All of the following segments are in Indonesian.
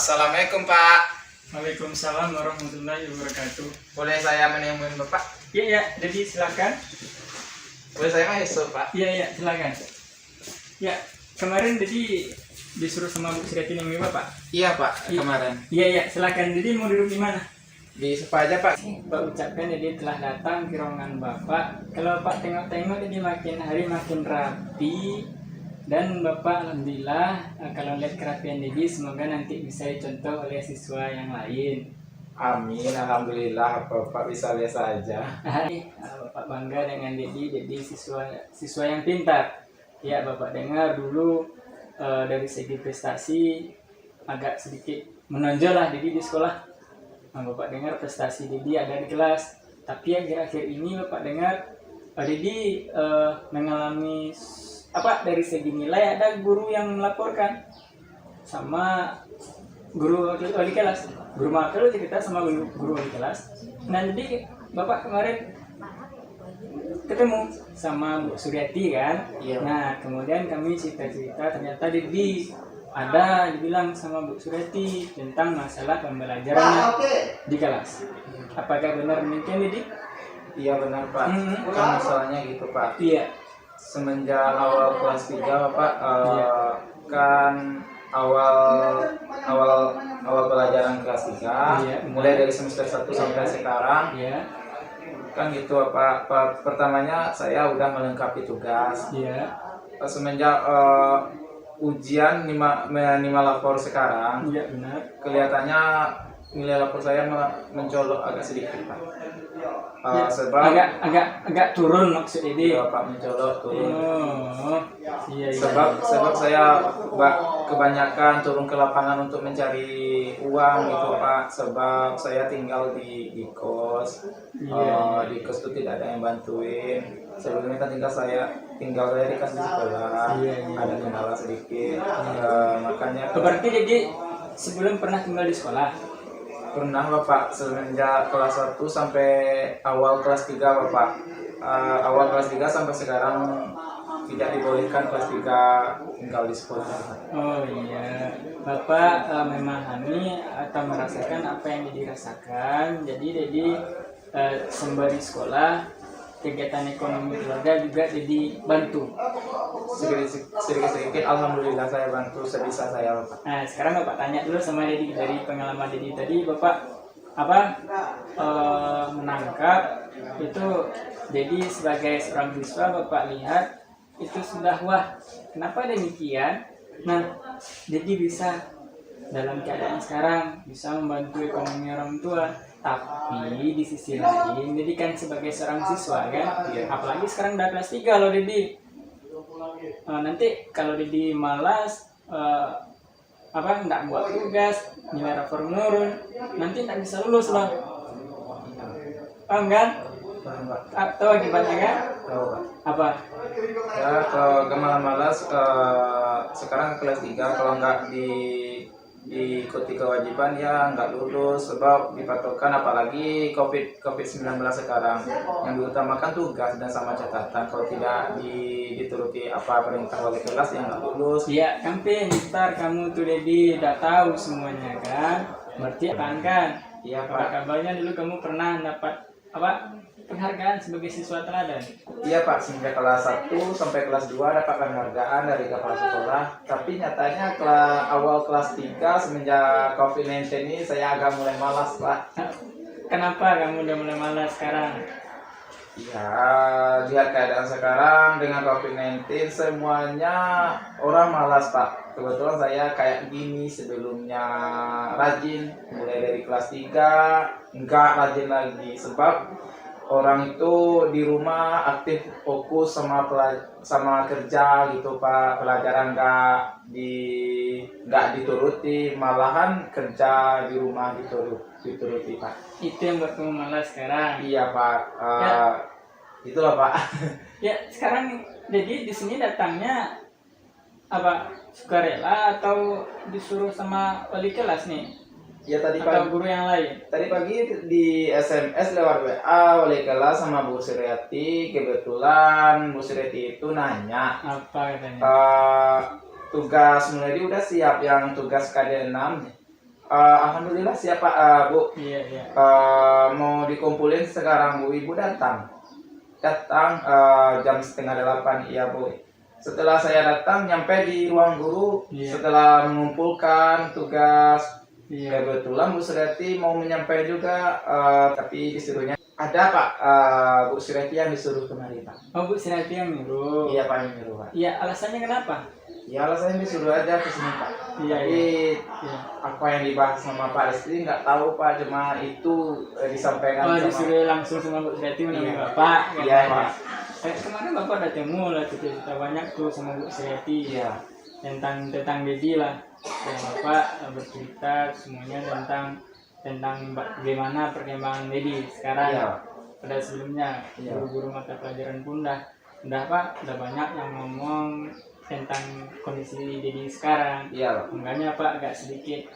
Assalamualaikum Pak. Waalaikumsalam warahmatullahi wabarakatuh. Boleh saya menemui Bapak? Iya, jadi silakan. Boleh saya masuk Pak? Iya, silakan. Ya, kemarin jadi disuruh sama Bu Sri nemui Bapak. Iya Pak, kemarin. Iya, silakan. Jadi mau duduk di mana? Di sofa aja Pak. Pak ucapkan jadi telah datang ke ruangan Bapak. Kalau Bapak tengok-tengok jadi makin hari makin rapi. Dan Bapak alhamdulillah kalau lihat kerapian Dedi semoga nanti bisa dicontoh oleh siswa yang lain. Amin, alhamdulillah Bapak bisa lihat saja. Bapak bangga dengan Dedi siswa yang pintar. Ya, Bapak dengar dulu dari segi prestasi agak sedikit menonjol lah Dedi di sekolah. Bapak dengar prestasi Dedi ada di kelas. Tapi akhir-akhir ini Bapak dengar Dedi mengalami dari segi nilai ada guru yang melaporkan sama guru wali kelas. Guru makro cerita sama guru wali kelas. Nah, jadi Bapak kemarin ketemu sama Bu Suryati kan? Iya. Nah, kemudian kami cerita-cerita ternyata dibilang sama Bu Suryati tentang masalah pembelajaran di kelas. Apakah benar demikian, Didi? Iya benar Pak. Kan masalahnya gitu Pak. Iya. Semenjak awal kelas 3 Bapak kan awal pelajaran kelas 3 mulai dari semester 1 sampai sekarang. Iya. Kan gitu Pak. Pertamanya saya udah melengkapi tugas. Iya. Semenjak ujian 5 lapor sekarang. Iya, benar. Kelihatannya nilai lapor saya mencolok agak sedikit Pak. Ya, sebab agak turun maksud ini. Iya Pak, mencolok turun. Iya. Sebab saya kebanyakan turun ke lapangan untuk mencari uang gitu Pak. Sebab saya tinggal di kos. Di kos itu tidak ada yang bantuin. Sebelumnya kan tinggal saya dikasih sekolah. Ada kendala sedikit. Makanya. Berarti jadi sebelum pernah tinggal di sekolah? Pernah Bapak, semenjak kelas 1 sampai awal kelas 3 Bapak. Awal kelas 3 sampai sekarang tidak dibolehkan kelas 3 tinggal di sekolah. Oh iya, Bapak memahami atau merasakan apa yang dirasakan. Jadi sembari sekolah, kegiatan ekonomi keluarga juga jadi bantu. Sedikit alhamdulillah saya bantu sebisa saya Bapak. Nah, sekarang Bapak tanya dulu sama Dedi dari pengalaman Dedi tadi. Bapak menangkap itu Dedi sebagai seorang siswa, Bapak lihat itu sudah wah, kenapa demikian? Nah, Dedi bisa dalam keadaan sekarang bisa membantu ekonomi orang tua. Tapi di sisi lain, Dedi kan sebagai seorang siswa kan, apalagi sekarang udah kelas 3 loh Dedi. Nanti kalau Dedi malas, nggak buat tugas, nilai rapor menurun, nanti nggak bisa lulus loh. Paham kan? Atau akibatnya kan? Tahu Pak. Apa? Ya kalau malas sekarang kelas 3 kalau nggak diikuti kewajiban ya nggak lulus sebab dipatokkan, apalagi COVID-19 sekarang yang diutamakan tugas dan sama catatan. Kalau tidak dituruti apa perintah wali kelas ya nggak lulus. Iya, campaign ntar kamu tuh Dedi udah tahu semuanya kan, berarti kan? Iya Apa Pak. kabarnya dulu kamu pernah dapat penghargaan sebagai siswa teladan? Iya Pak, sejak kelas 1 sampai kelas 2 dapat penghargaan dari kepala sekolah. Tapi nyatanya awal kelas 3 semenjak COVID-19 ini saya agak mulai malas Pak. Kenapa kamu udah mulai malas sekarang? Ya, lihat keadaan sekarang dengan COVID-19 semuanya orang malas Pak. Kebetulan saya kayak gini, sebelumnya rajin, mulai dari kelas 3 enggak rajin lagi sebab orang itu di rumah aktif fokus sama kerja gitu Pak. Pelajaran nggak dituruti, malahan kerja di rumah dituruti Pak. Itu yang buat kamu malas sekarang? Iya Pak. Itulah Pak. Ya, sekarang jadi di sini datangnya sukarela atau disuruh sama wali kelas nih? Ya tadi atau guru yang lain? Tadi pagi di SMS lewat WA wali kelas sama Bu Suryati. Kebetulan Bu Suryati itu nanya. Apa katanya? Tugas Mulyadi udah siap, yang tugas KD6 Alhamdulillah siapa Bu. Iya, iya. Mau dikumpulin sekarang Bu, ibu datang jam setengah 8, iya Bu. Setelah saya datang nyampe di ruang guru, Iya. setelah mengumpulkan tugas, Iya. kebetulan Bu Sureti mau menyampaikan juga, tapi disuruhnya ada Pak, Bu Sureti yang disuruh kemari Pak. Oh, Bu Sinati yang nyuruh. Iya Pak, yang nyuruh Pak. Iya, alasannya kenapa? Ya alasannya disuruh aja ke sini Pak. Iya, Tapi Iya. apa yang dibahas sama Pak Lesti nggak tahu Pak, cuma itu disampaikan Oh, sama. disuruh langsung sama Bu Sinati menemui Iya. Bapak. Iya, Pak. Pak. Kemarin Bapak udah temu lah, cerita banyak tuh sama Bu Sinati. Iya. tentang Dedi lah, dan Bapak bercerita semuanya tentang bagaimana perkembangan Dedi sekarang. Iya. Pada sebelumnya Iya. guru-guru mata pelajaran pun udah Pak, udah banyak yang ngomong tentang kondisi Dedi sekarang. Iya Pak. Makanya Pak agak sedikit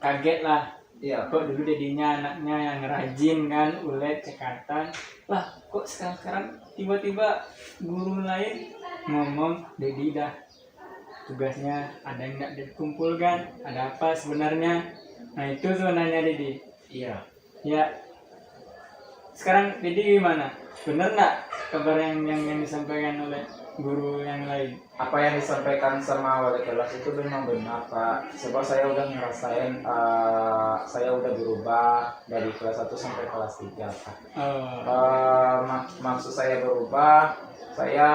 kaget lah, Iya. kok dulu Dedinya anaknya yang rajin kan, ulet, cekatan, lah kok sekarang tiba-tiba guru lain ngomong Dedi dah tugasnya ada yang nggak dikumpulkan, ada apa sebenarnya. Nah itu sebenarnya Dedi. Iya. Ya, sekarang Dedi gimana? Bener nggak kabar yang disampaikan oleh guru yang lain? Apa yang disampaikan sama wali kelas itu memang benar Pak. Sebab saya udah ngerasain, saya udah berubah dari kelas 1 sampai kelas 3 Pak. Maksud saya berubah, saya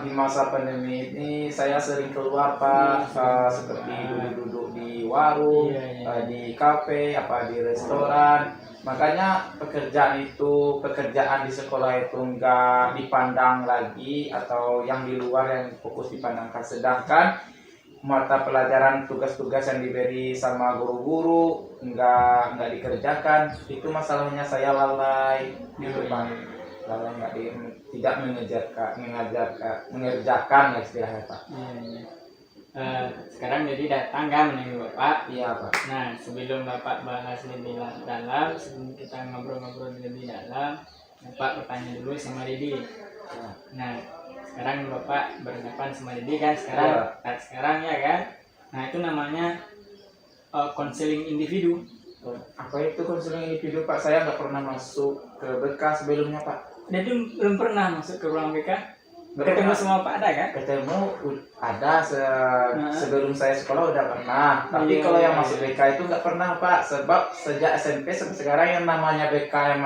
di masa pandemi ini saya sering keluar Pak, seperti duduk-duduk di warung, Iya. di kafe, di restoran. Makanya pekerjaan di sekolah itu nggak dipandang lagi, atau yang di luar yang fokus dipandangkan. Sedangkan mata pelajaran, tugas-tugas yang diberi sama guru-guru nggak dikerjakan. Itu masalahnya saya lalai gitu Pak. Lalai tidak mengerjakan lah istilahnya Pak. Iya. Sekarang Dedi datang kan menemui Bapak. Iya Pak. Nah, sebelum Bapak bahas lebih dalam, sebelum kita ngobrol-ngobrol lebih dalam, Bapak bertanya dulu sama Dedi. Nah, sekarang Bapak berhadapan sama Dedi kan sekarang ya kan. Nah, itu namanya konseling individu. Apa itu konseling individu Pak? Saya nggak pernah masuk ke BK sebelumnya Pak. Dedi belum pernah masuk ke ruang BK. Nggak Ketemu pernah. sama Pak ada kan? Ketemu ada sebelum saya sekolah udah pernah. Tapi Iya, kalau yang iya, masuk iya. BK itu nggak pernah Pak. Sebab sejak SMP sampai sekarang yang namanya BK yang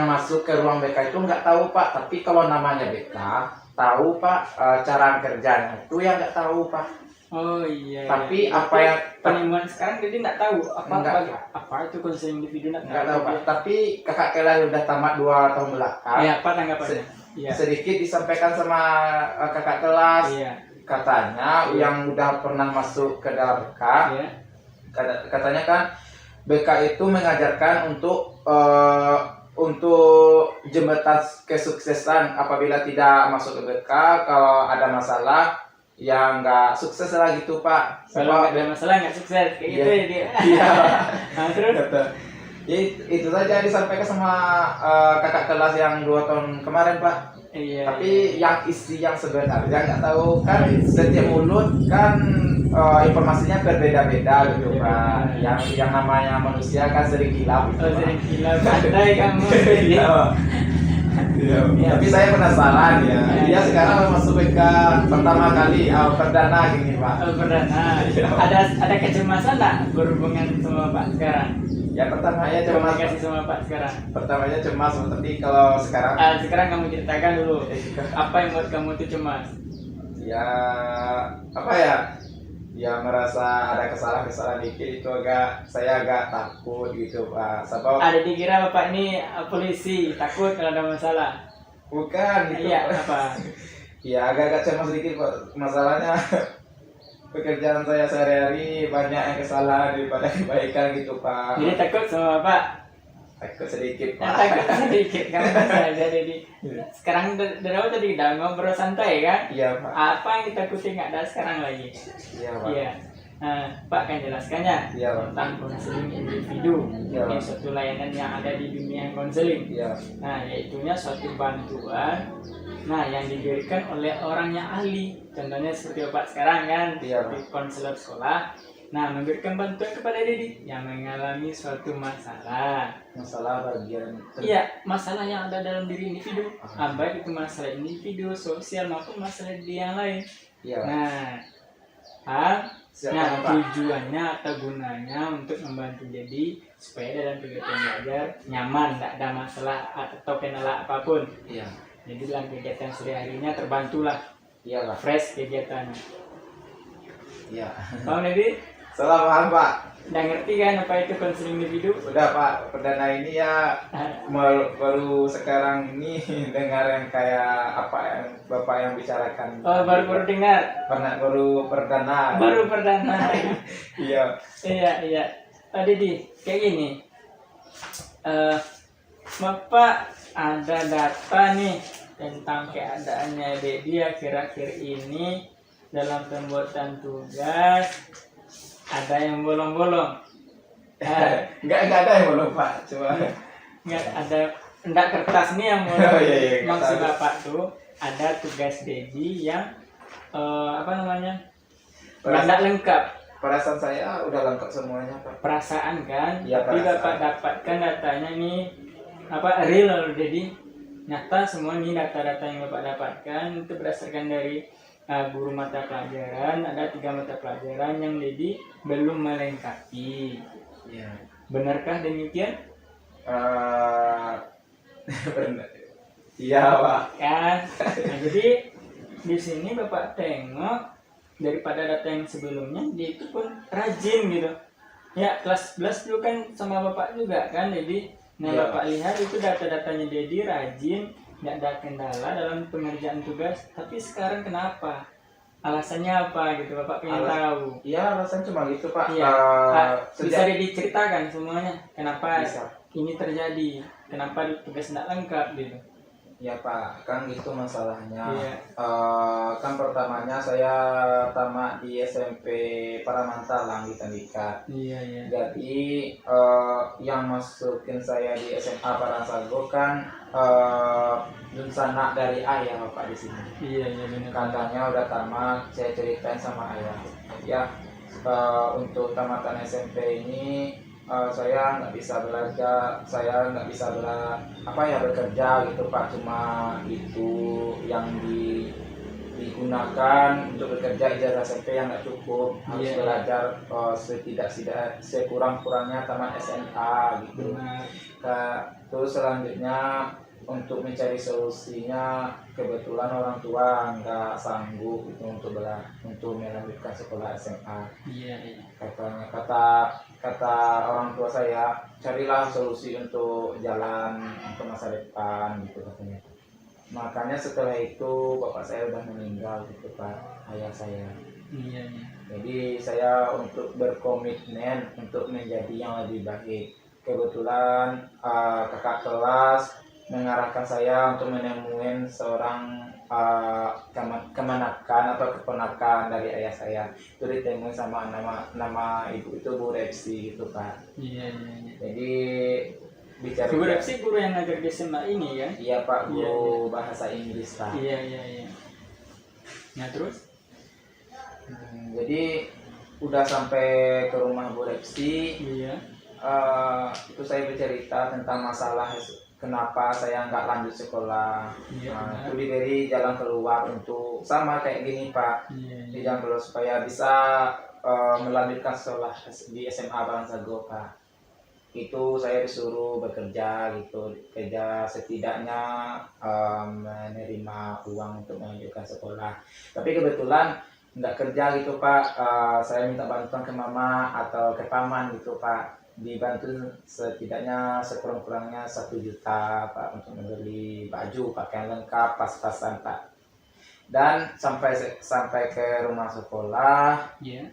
masuk ke ruang BK itu nggak tahu Pak. Tapi kalau namanya BK tahu Pak, cara kerjanya itu yang nggak tahu Pak. Oh iya. Tapi iya. apa yang penemuan sekarang Dedi nggak tahu Nggak. apa itu konseling individu nggak tahu Pak. Tapi kakak kelas udah tamat 2 tahun belakang. Iya, apa tanggapannya? Iya. Sedikit disampaikan sama kakak kelas. Iya. Katanya yang udah pernah masuk ke dalam BK, Iya. katanya kan BK itu mengajarkan untuk jembatan kesuksesan. Apabila tidak masuk ke BK, kalau ada masalah ya nggak sukses lah gitu Pak. Kalau nggak ada masalah nggak sukses kayak gitu ya dia. Iya. Nah, terus Ya, itu saja disampaikan sama kakak kelas yang 2 tahun kemarin Pak. iya. Tapi yang isi yang sebenarnya nggak tahu kan, setiap mulut kan informasinya berbeda-beda gitu Pak. Yang namanya manusia kan sering hilaf gitu, Oh, Pak. sering gila pandai kamu. Iya. Iya. Tapi saya penasaran ya. Dia sekarang masuk BK pertama kali, perdana gini Pak. Oh, perdana. Iya. Ada kecemasan nggak berhubungan sama Pak sekarang? Ya pertamanya cemas. Komunikasi sama Pak sekarang. Pertamanya cemas, tapi kalau sekarang Sekarang kamu ceritakan dulu apa yang buat kamu tuh cemas. ya apa ya? Ya merasa ada kesalahan dikit itu saya agak takut gitu Pak. Sebab Ada dikira Bapak ini polisi, takut kalau ada masalah. bukan gitu. Iya, apa? Ya agak-agak cemas dikit Pak. Masalahnya pekerjaan saya sehari-hari banyak yang kesalahan daripada kebaikan gitu Pak. Jadi takut sama Bapak. Takut sedikit Ya, Pak. takut sedikit kamu saja jadi. Sekarang dari awal tadi udah ngobrol santai kan? Iya Pak. Apa yang ditakuti nggak ada sekarang lagi? Iya Pak. Iya. Nah, Pak kan jelaskannya Iya, Pak. tentang konseling individu. Iya, Ini Pak. suatu layanan yang ada di dunia konseling. Iya. Nah, yaitunya suatu bantuan. Nah, yang diberikan oleh orang yang ahli. Contohnya seperti Bapak sekarang kan, Iya, seperti konselor sekolah Nah, memberikan bantuan kepada Dedi yang mengalami suatu masalah. Masalah bagian Iya, masalah yang ada dalam diri individu. Ah. Baik itu masalah individu, sosial maupun masalah diri yang lain. Iya. Nah, Silakan, Pak. tujuannya atau gunanya untuk membantu Dedi supaya dalam kegiatan belajar nyaman, tidak ada masalah atau kendala apapun. Iya. Jadi dalam kegiatan sehari-harinya terbantulah, Iyalah. fresh kegiatannya. Iya. Bang Dedi, Salah paham, Pak. udah ngerti kan apa itu konseling individu? Udah, Pak. Perdana ini ya baru sekarang ini dengar yang kayak apa yang Bapak yang bicarakan. Oh, baru dengar. Baru perdana. Baru perdana. Iya. Iya. Dedi, kayak gini. Bapak ada data nih tentang keadaannya Dedi akhir-akhir ini dalam pembuatan tugas ada yang bolong-bolong. Enggak ada yang belum, Pak. Cuma Nggak ada, enggak kertas nih yang bolong. Oh, iya, Maksud kertas. Bapak tuh ada tugas Dedi yang apa namanya? Perasaan- Nggak lengkap. perasaan saya udah lengkap semuanya, Pak. Perasaan kan, Iya, tapi perasaan. Bapak dapatkan datanya nih apa real loh, jadi nyata semua nih data-data yang Bapak dapatkan itu berdasarkan dari guru mata pelajaran. Ada 3 mata pelajaran yang Dedi belum melengkapi. Iya. Benarkah demikian? Benar. Iya, Pak. Kan? Nah, jadi di sini Bapak tengok daripada data yang sebelumnya dia itu pun rajin gitu. Ya, kelas 11 dulu kan sama Bapak juga kan, jadi nah Iya. Bapak lihat itu data-datanya Dedi rajin, nggak ada kendala dalam pengerjaan tugas. Tapi sekarang kenapa? Alasannya apa gitu? Bapak pengen tahu. Iya, alasan cuma gitu, Pak. Iya. Bisa Sejak Dedi ceritakan semuanya. Kenapa Bisa. ini terjadi? Kenapa tugas nggak lengkap gitu? Ya, Pak, kan gitu masalahnya. Iya. Kan pertamanya saya tamat di SMP Paramantalang di Tandika. Iya. Jadi yang masukin saya di SMA Paransago kan anak dari ayah, Bapak, di sini. Iya benar. Katanya udah tamat, saya ceritain sama ayah. Ya, untuk tamatan SMP ini saya nggak bisa belajar, saya nggak bisa bekerja gitu, Pak. Cuma itu yang digunakan untuk bekerja, ijazah SMP yang nggak cukup, harus Iya. belajar sekurang-kurangnya tamat SMA gitu. Benar. Terus selanjutnya untuk mencari solusinya, kebetulan orang tua nggak sanggup gitu untuk melanjutkan sekolah SMA. Iya. Katanya kata orang tua saya, carilah solusi untuk jalan untuk masa depan gitu katanya. Makanya setelah itu bapak saya udah meninggal gitu, Pak, ayah saya. Iya. Jadi saya untuk berkomitmen untuk menjadi yang lebih baik. Kebetulan kakak kelas mengarahkan saya untuk menemuin seorang kemenakan atau keponakan dari ayah saya. Itu ditemuin sama nama ibu itu Bu Repsi gitu, Pak. Iya. Jadi bicara Guru Repsi guru yang ngajar di SMA ini kan? Iya, Pak, guru Iya. bahasa Inggris, Pak. Iya. Nah terus? Jadi udah sampai ke rumah Bu Repsi. Iya. Itu saya bercerita tentang masalah kenapa saya nggak lanjut sekolah. Iya, Itu benar. diberi jalan keluar untuk sama kayak gini, Pak. Iya. Di jalan keluar supaya bisa melanjutkan sekolah di SMA Baransago, Pak. Itu saya disuruh bekerja gitu, kerja setidaknya menerima uang untuk melanjutkan sekolah. Tapi kebetulan nggak kerja gitu, Pak. Saya minta bantuan ke mama atau ke paman gitu, Pak. Dibantu setidaknya sekurang-kurangnya 1 juta, Pak, untuk membeli baju, pakaian lengkap, pas-pasan, Pak. Dan sampai ke rumah sekolah, Iya.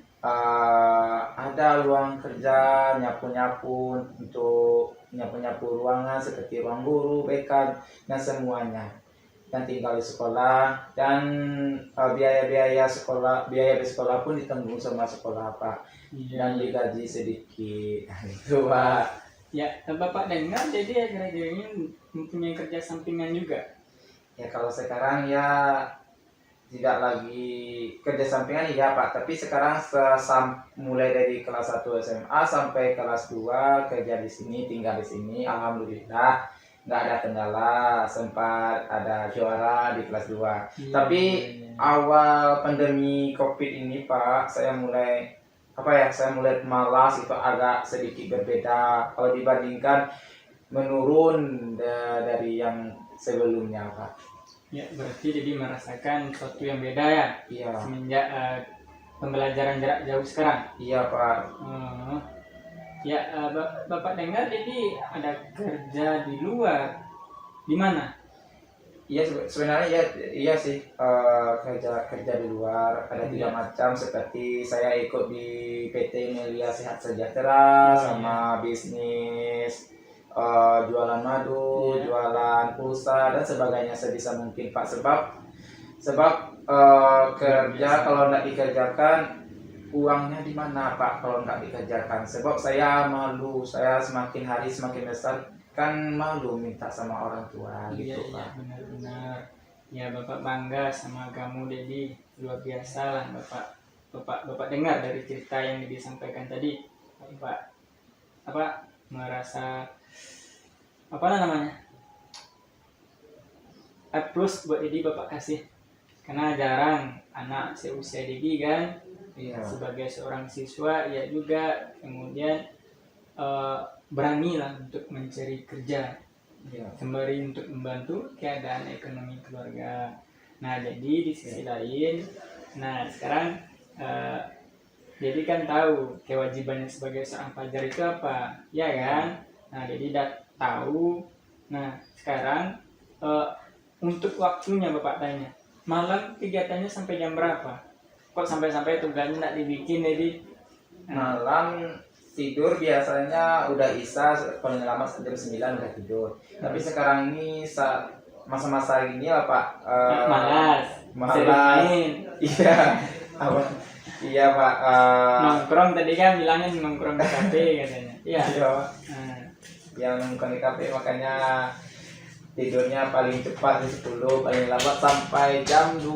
ada ruang kerja, nyapu-nyapu ruangan seperti ruang guru, BK, dan semuanya. Dan tinggal di sekolah, dan biaya sekolah pun ditanggung sama sekolah, Pak. Iya. Dan digaji sedikit gitu, Pak. Ya, Bapak dengar jadi akhir-akhir ini mempunyai kerja sampingan juga. Ya kalau sekarang ya tidak lagi kerja sampingan iya Pak, tapi sekarang mulai dari kelas 1 SMA sampai kelas 2 kerja di sini, tinggal di sini, alhamdulillah nggak ada kendala, sempat ada juara di kelas 2. Iya, Tapi iya. awal pandemi Covid ini Pak, saya mulai malas, itu agak sedikit berbeda kalau dibandingkan menurun dari yang sebelumnya Pak. Ya, berarti jadi merasakan sesuatu yang beda ya Iya, semenjak pembelajaran jarak jauh sekarang. iya Pak. Oh. Ya, Bapak dengar jadi ada kerja di luar. Di mana? Iya sebenarnya iya sih, kerja di luar ada 3 macam, seperti saya ikut di PT Melia Sehat Sejahtera, sama bisnis jualan madu, Iya. jualan pulsa dan sebagainya sebisa mungkin Pak, sebab kerja kalau nggak dikerjakan uangnya di mana Pak kalau nggak dikerjakan, sebab saya malu, saya semakin hari semakin besar kan malu minta sama orang tua Iya, gitu iya, Pak. benar-benar. Ya, Bapak bangga sama kamu, Dedi. Luar biasa lah, Bapak dengar dari cerita yang disampaikan tadi. Bapak merasa apa namanya? Plus buat Dedi Bapak kasih. Karena jarang anak seusia Dedi kan Iya. sebagai seorang siswa ya juga kemudian beranilah untuk mencari kerja. Iya. Sembari untuk membantu keadaan ekonomi keluarga. Nah, jadi di sisi lain, nah sekarang jadi kan tahu kewajibannya sebagai seorang pelajar itu apa, ya kan? Nah, jadi udah tahu. Nah, sekarang untuk waktunya Bapak tanya, malam kegiatannya sampai jam berapa? Kok sampai-sampai tugasnya nggak dibikin, jadi Malam tidur biasanya udah Isya, paling lama jam 9 udah tidur. Tapi sekarang ini masa-masa gini ya Pak, malas. Main. Iya, apa? Iya Pak. Nongkrong tadi kan bilangnya nongkrong di kafe katanya. Iya. Iya, Nah, yang nongkrong di kafe makanya tidurnya paling cepat di 10, paling lambat sampai jam 2.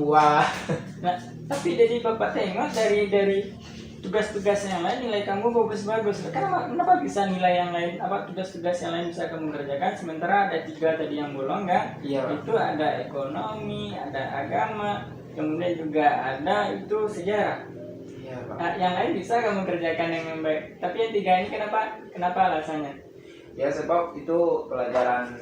nah, tapi jadi Bapak tengok dari tugas-tugas yang lain nilai kamu bagus-bagus. Kenapa bisa nilai yang lain, tugas-tugas yang lain bisa kamu kerjakan sementara ada 3 tadi yang bolong kan? Iya. Itu ada ekonomi, ada agama, kemudian juga ada itu sejarah. Iya Pak. Nah, yang lain bisa kamu kerjakan dengan baik. Tapi yang 3 ini kenapa alasannya? Ya sebab itu pelajaran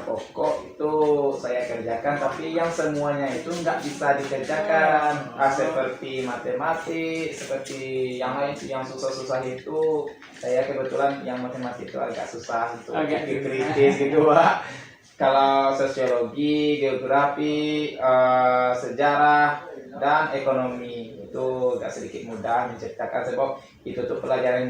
pokok itu saya kerjakan, tapi yang semuanya itu nggak bisa dikerjakan. Seperti matematik, seperti yang lain yang susah-susah itu saya kebetulan yang matematik itu agak susah untuk Agak pikir kritis gitu Pak. Kalau sosiologi, geografi, sejarah dan ekonomi itu agak sedikit mudah menceritakan, sebab itu tuh pelajaran yang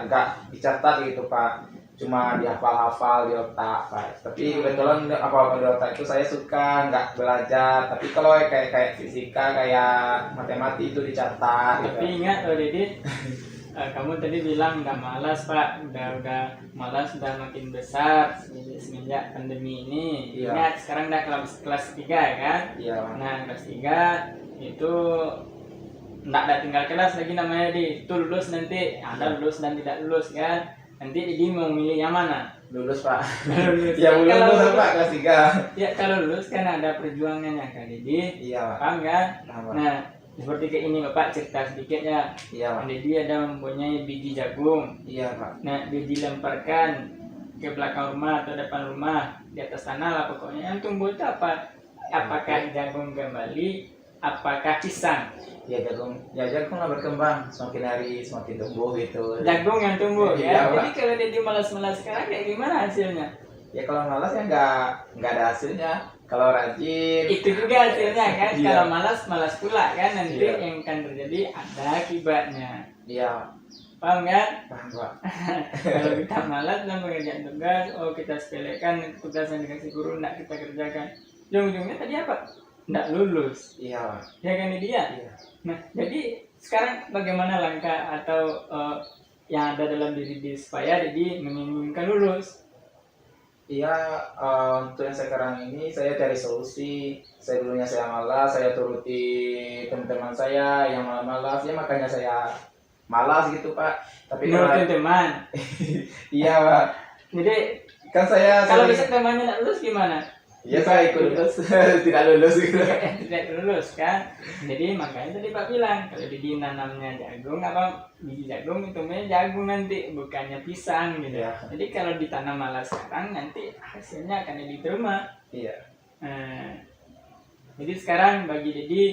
nggak dicatat gitu Pak, cuma dihafal-hafal di otak Pak. Tapi kebetulan apa-apa di otak itu saya suka, nggak belajar. Tapi kalau kayak fisika, kayak matematik itu dicatat gitu. Tapi ingat loh Didi, kamu tadi bilang udah malas Pak, udah malas, udah makin besar semenjak pandemi ini. Iya. Ingat sekarang udah kelas 3 kan? Iya. Nah, kelas 3 itu nggak ada tinggal kelas lagi namanya di itu lulus nanti, ada lulus dan tidak lulus kan? Nanti Didi mau milih yang mana? Lulus Pak. Lulus. Ya Kalau lulus Pak kelas 3. Ya kalau lulus kan ada perjuangannya kan Didi. Iya Pak. Paham kan? Paham, Pak. Nah, seperti kayak ini Bapak cerita sedikit ya. Iya Pak. Didi ada mempunyai biji jagung. Iya Pak. Nah, dia dilemparkan ke belakang rumah atau depan rumah, di atas tanah lah pokoknya. Yang tumbuh itu apa? Apakah jagung kembali? Apakah pisang? Ya jagung lah berkembang, semakin hari semakin tumbuh gitu. Jagung yang tumbuh Iya, ya. Pak. Jadi kalau dia malas-malas sekarang kayak gimana hasilnya? Ya kalau malas ya nggak ada hasilnya. Kalau rajin Itu juga hasilnya kan. Iya. Kalau malas pula kan nanti Iya. yang akan terjadi ada akibatnya. Iya, Paham kan? paham Pak. Kalau kita malas dalam mengerjakan tugas, kita sepelekan tugas yang dikasih guru, tidak kita kerjakan. Ujung-ujungnya tadi apa? Tidak lulus. Iya Pak. Ya kan ini dia. Iya. Nah, jadi sekarang bagaimana langkah atau yang ada dalam diri supaya jadi menginginkan lulus? Iya, untuk yang sekarang ini saya cari solusi. Saya dulunya saya malas, saya turuti teman-teman saya yang malas, ya makanya saya malas gitu Pak. Tapi Nurutin karena teman. iya Pak, Jadi kan saya kalau sering, besok temannya nggak lulus gimana? ya saya ikut lulus, tidak lulus gitu. Tidak lulus kan. Jadi makanya tadi Pak bilang kalau di nanamnya jagung apa biji jagung itu jagung nanti bukannya pisang gitu. Iya. Jadi kalau ditanam malah sekarang nanti hasilnya akan lebih terima. Iya, Nah, jadi sekarang bagi Dedi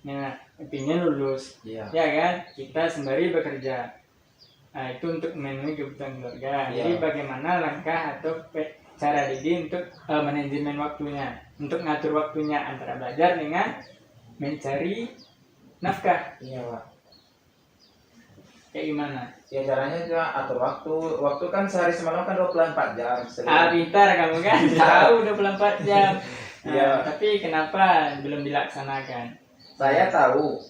nah intinya lulus iya, ya kan kita sembari bekerja. Nah, itu untuk memenuhi kebutuhan keluarga. Iya. Jadi bagaimana langkah atau cara Didi untuk manajemen waktunya, untuk ngatur waktunya antara belajar dengan mencari nafkah. iya Pak. Kayak gimana? Ya caranya juga atur waktu. Waktu kan sehari semalam kan 24 jam. Pintar kamu kan, tahu 24 jam. Nah, Iya. tapi kenapa belum dilaksanakan? Saya tahu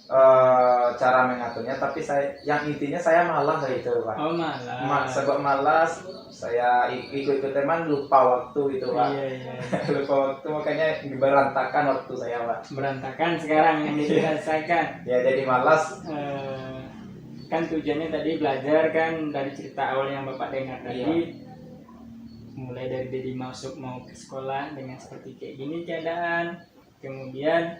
cara mengaturnya, tapi yang intinya saya malas gitu Pak. Oh malah. Sebab malas, saya ikut teman lupa waktu gitu Pak. Iya, iya. Lupa waktu, makanya berantakan waktu saya Pak. Berantakan sekarang yang dirasakan. Ya jadi malas. Kan tujuannya tadi belajar kan dari cerita awal yang Bapak dengar tadi. Mulai dari Dedi masuk mau ke sekolah dengan seperti kayak gini keadaan. Kemudian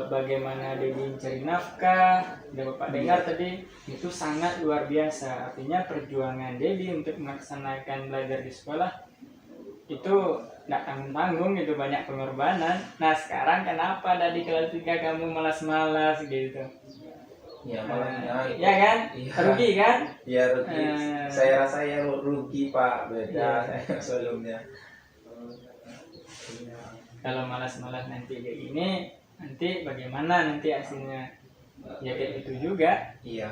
bagaimana Dedi mencari nafkah dan Bapak dengar tadi itu sangat luar biasa. Artinya perjuangan Dedi untuk melaksanakan belajar di sekolah itu nggak tanggung-tanggung gitu, banyak pengorbanan. Nah sekarang kenapa dari kelas 3 kamu malas-malas gitu? Ya malasnya itu. Ya kan? Iya. Rugi kan? Ya rugi. Saya rasa ya rugi Pak, beda saya sebelumnya. Kalau malas-malas nanti kayak gini, nanti bagaimana nanti hasilnya? Ya kayak gitu juga. Iya.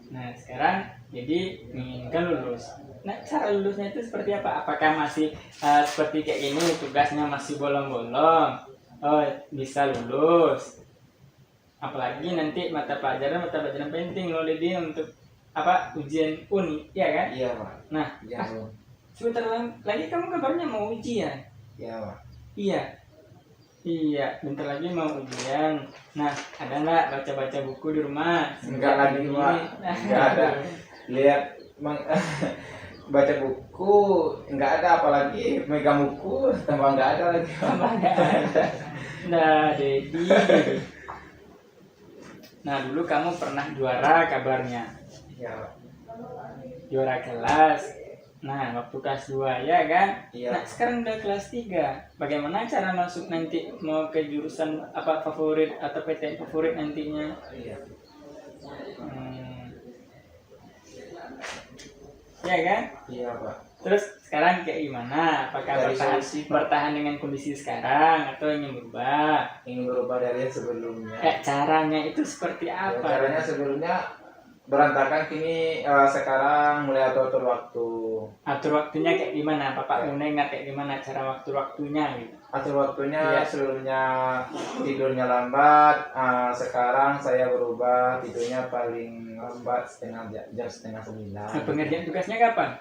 Nah sekarang jadi menginginkan lulus. Nah cara lulusnya itu seperti apa? Apakah masih seperti kayak gini tugasnya masih bolong-bolong? Oh bisa lulus. Apalagi nanti mata pelajaran penting loh Dedi untuk apa ujian uni, ya kan? Iya Pak. Nah Iya. sebentar lagi kamu kabarnya mau ujian. Iya Pak. Iya, bentar lagi mau ujian. Nah, ada nggak baca-baca buku di rumah? Enggak lagi Pak. Enggak ada. Lihat baca buku enggak ada, apalagi megang buku tambah enggak ada lagi. Tambah nggak ada. Nah, Dedi. Nah, dulu kamu pernah juara kabarnya. Iya Pak. Juara kelas. Nah, waktu kelas 2 ya kan? Iya. Nah, sekarang udah kelas 3. Bagaimana cara masuk nanti mau ke jurusan apa favorit atau PTN favorit nantinya? Iya. Ya kan? Iya Pak. Terus sekarang kayak gimana? Apakah Dari solusi, Pak. bertahan dengan kondisi sekarang atau ingin berubah? Ingin berubah dari yang sebelumnya. Caranya itu seperti Ya, apa? caranya sebelumnya berantakan, kini sekarang mulai atur waktu. Atur waktunya kayak gimana? Bapak Une nggak kayak gimana cara waktunya gitu? Atur waktunya Iya. sebelumnya tidurnya lambat, sekarang saya berubah tidurnya paling lambat jam setengah 9. Nah, pengerjaan tugasnya kapan?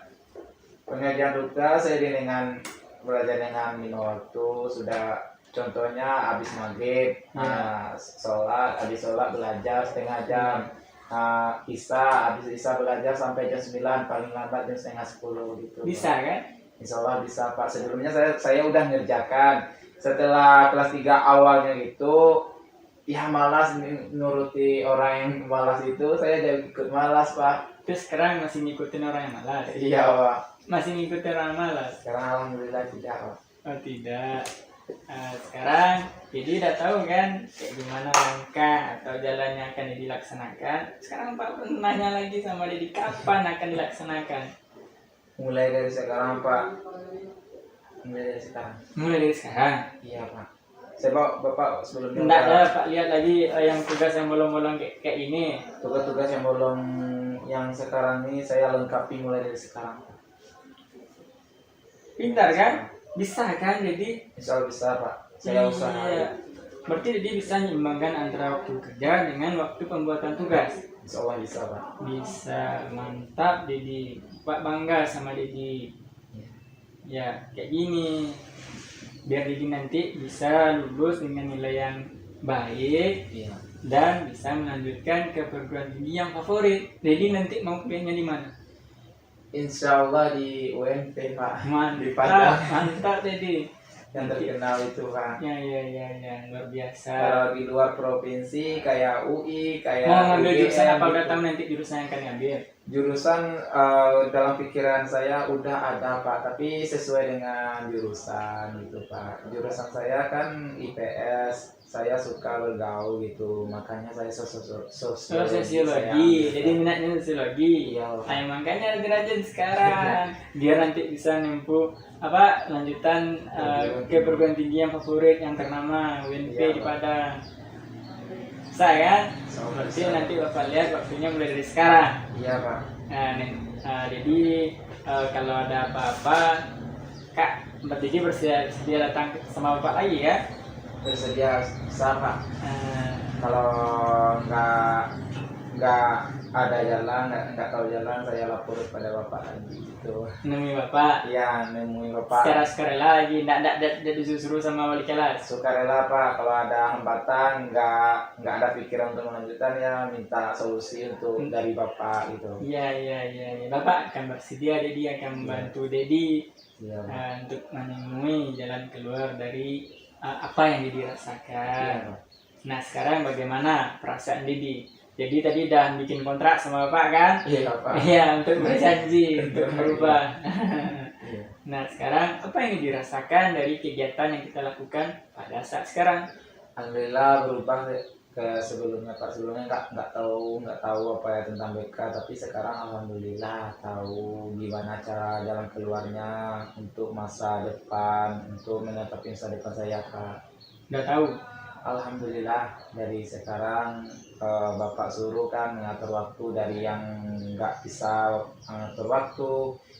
Pengerjaan tugas saya dengan belajar dengan minum waktu, sudah contohnya habis maghrib, habis sholat belajar setengah jam. Habis Isa belajar sampai jam 9, paling lambat jam setengah 10 gitu. Bisa kan? Insya Allah bisa Pak. Sebelumnya saya udah ngerjakan. Setelah kelas 3 awalnya gitu, ya malas nuruti orang yang malas itu, saya jadi ikut malas Pak. Terus sekarang masih ngikutin orang yang malas? Iya Pak. Masih ngikutin orang malas? Sekarang alhamdulillah tidak Pak. Oh tidak. Sekarang jadi udah tahu kan kayak gimana langkah atau jalannya akan dilaksanakan. Sekarang Pak nanya lagi sama Dedi kapan akan dilaksanakan? Mulai dari sekarang Pak. Mulai dari sekarang. Mulai dari sekarang. Iya Pak. Sebab Bapak sebelumnya Enggak ada Pak, lihat lagi yang tugas yang bolong-bolong kayak ini. tugas-tugas yang belum, yang sekarang ini saya lengkapi mulai dari sekarang. Pintar kan? Bisa kan? Jadi Insya Allah bisa Pak. Saya usaha. iya. Berarti Dedi bisa menyeimbangkan antara waktu kerja dengan waktu pembuatan tugas. Insya Allah bisa Pak. Bisa, mantap Dedi. Pak bangga sama Dedi. ya kayak gini, biar Dedi nanti bisa lulus dengan nilai yang baik Iya. dan bisa melanjutkan ke perguruan tinggi yang favorit. Dedi nanti mau kuliahnya di mana? Insya Allah di UNP Pak, di Mantap, Padang mantap Dedi. yang terkenal itu Pak. Ya, luar biasa. Kalau di luar provinsi kayak UI, kayak Mau ngambil UGM jurusan apa? Udah gitu. tahu nanti jurusan yang akan ngambil? Jurusan dalam pikiran saya udah ada Pak, tapi sesuai dengan jurusan gitu Pak. Jurusan saya kan IPS, saya suka bergaul gitu, makanya saya sosiologi. Sosiologi, jadi minatnya sosiologi. Iya. Nah, makanya rajin sekarang, biar nanti bisa nempuh apa lanjutan ke perguruan tinggi yang favorit yang ternama UNP Iya, di Pak. Padang. Saya berarti Bisa. nanti Bapak lihat waktunya mulai dari sekarang. Iya Pak. Jadi kalau ada apa-apa, Kak, Mbak Didi bersedia datang sama Bapak lagi ya. Bersedia bisa Pak. Eh, Kalau nggak ada jalan, nggak tahu jalan, saya lapor pada Bapak lagi gitu. Nemui Bapak Iya, nemui Bapak. secara sukarela lagi, nggak disuruh sama wali kelas. Sukarela Pak, kalau ada hambatan nggak ada pikiran untuk melanjutkan ya minta solusi untuk dari Bapak gitu. Iya. Bapak akan bersedia, Dedi akan membantu Dedi Iya. untuk menemui jalan keluar dari apa yang Dedi rasakan. Iya. Nah, sekarang bagaimana perasaan Dedi? Jadi tadi udah bikin kontrak sama Bapak kan? Iya Pak. Iya, untuk berjanji untuk berubah. Iya. Nah, sekarang apa yang dirasakan dari kegiatan yang kita lakukan pada saat sekarang? Alhamdulillah berubah ke sebelumnya Pak. Sebelumnya nggak tahu apa ya tentang BK, tapi sekarang alhamdulillah tahu gimana cara jalan keluarnya untuk masa depan, untuk menetapkan masa depan saya Kak. Udah tahu? Alhamdulillah dari sekarang Bapak suruh kan mengatur waktu, dari yang nggak bisa mengatur waktu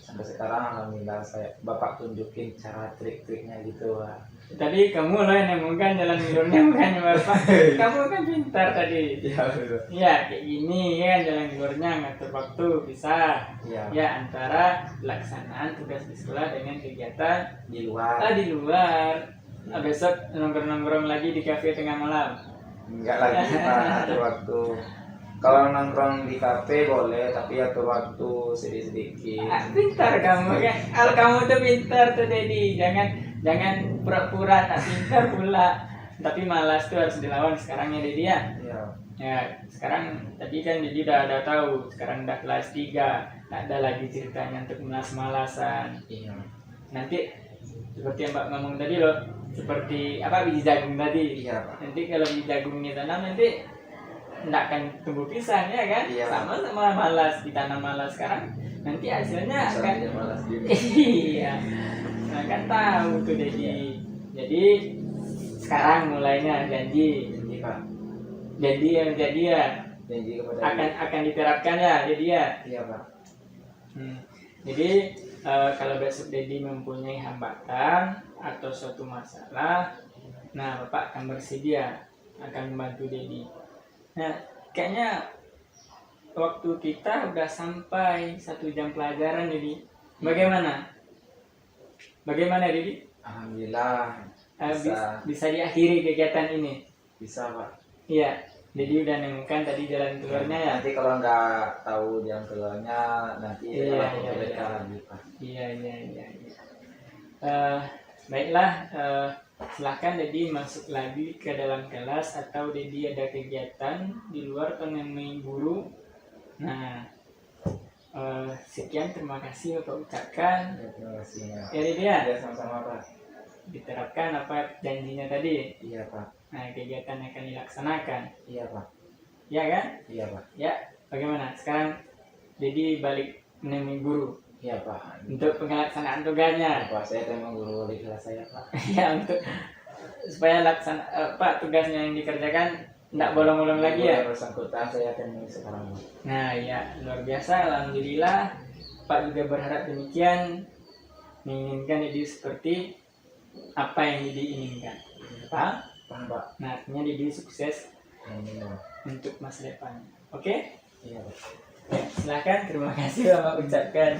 sampai sekarang alhamdulillah Bapak tunjukin cara trik-triknya gitu Pak. Tadi kamu loh yang nemukan jalan keluarnya bukan Bapak. Kamu kan pintar tadi. Iya betul. Iya, kayak gini kan jalan keluarnya ngatur waktu bisa. Iya. Ya, antara pelaksanaan tugas di sekolah dengan kegiatan Di luar. di luar. Besok nongkrong-nongkrong lagi di kafe tengah malam. Enggak lagi Pak, atur waktu. Kalau nongkrong di kafe boleh, tapi atur waktu sedikit-sedikit. Pintar kamu kan. Kamu tuh pintar tuh Dedi. Jangan pura-pura tak pintar pula. Tapi malas tuh harus dilawan sekarang ya Dedi ya. Iya. Ya, sekarang tadi kan Dedi udah tahu. Sekarang udah kelas 3. Tak ada lagi ceritanya untuk malas-malasan. Iya. Nanti seperti yang Mbak ngomong tadi loh, seperti apa biji jagung tadi. Iya Pak. Nanti kalau biji jagung ditanam nanti enggak akan tumbuh pisang ya kan? Iya. Sama malas, ditanam malas sekarang nanti hasilnya Bisa akan dia malas juga. iya. Nah, kan tahu tuh Jadi sekarang mulainya janji Janji Pak. jadi ya Janji kepada akan diterapkan ya jadi ya. Iya Pak. Jadi kalau besok Dedi mempunyai hambatan atau suatu masalah, nah Bapak akan bersedia akan membantu Dedi. Nah, kayaknya waktu kita udah sampai 1 jam pelajaran Dedi. Bagaimana Dedi? Alhamdulillah bisa. Bisa diakhiri kegiatan ini? Bisa Pak. Iya, Dedi udah nemukan tadi jalan keluarnya ya. Nanti kalau nggak tahu jalan keluarnya nanti Iya, lapor iya, ke BK iya. lagi Pak. Iya. Baiklah, silahkan Dedi masuk lagi ke dalam kelas atau Dedi ada kegiatan di luar menemui guru. Nah, sekian terima kasih Bapak ucapkan. Ya, terima kasih ya. Ya Dedi ya, Ya sama-sama Pak. diterapkan apa janjinya tadi. Iya Pak. Nah, kegiatan yang akan dilaksanakan. Iya Pak. Ya kan? Iya Pak. Ya, bagaimana? Sekarang Dedi balik menemui guru Iya Pak. untuk pelaksanaan tugasnya. Pak, saya memang guru wali kelas saya Pak. Ya, untuk supaya Pak tugasnya yang dikerjakan tidak bolong-bolong lagi ya. Bersangkutan saya temui sekarang. Nah ya luar biasa, alhamdulillah Pak juga berharap demikian, menginginkan Dedi seperti apa yang Dedi inginkan. Pak, Pak. nah artinya Dedi sukses Amin. untuk masa depannya. Oke? Iya Pak. Ya, silakan, terima kasih Bapak ucapkan.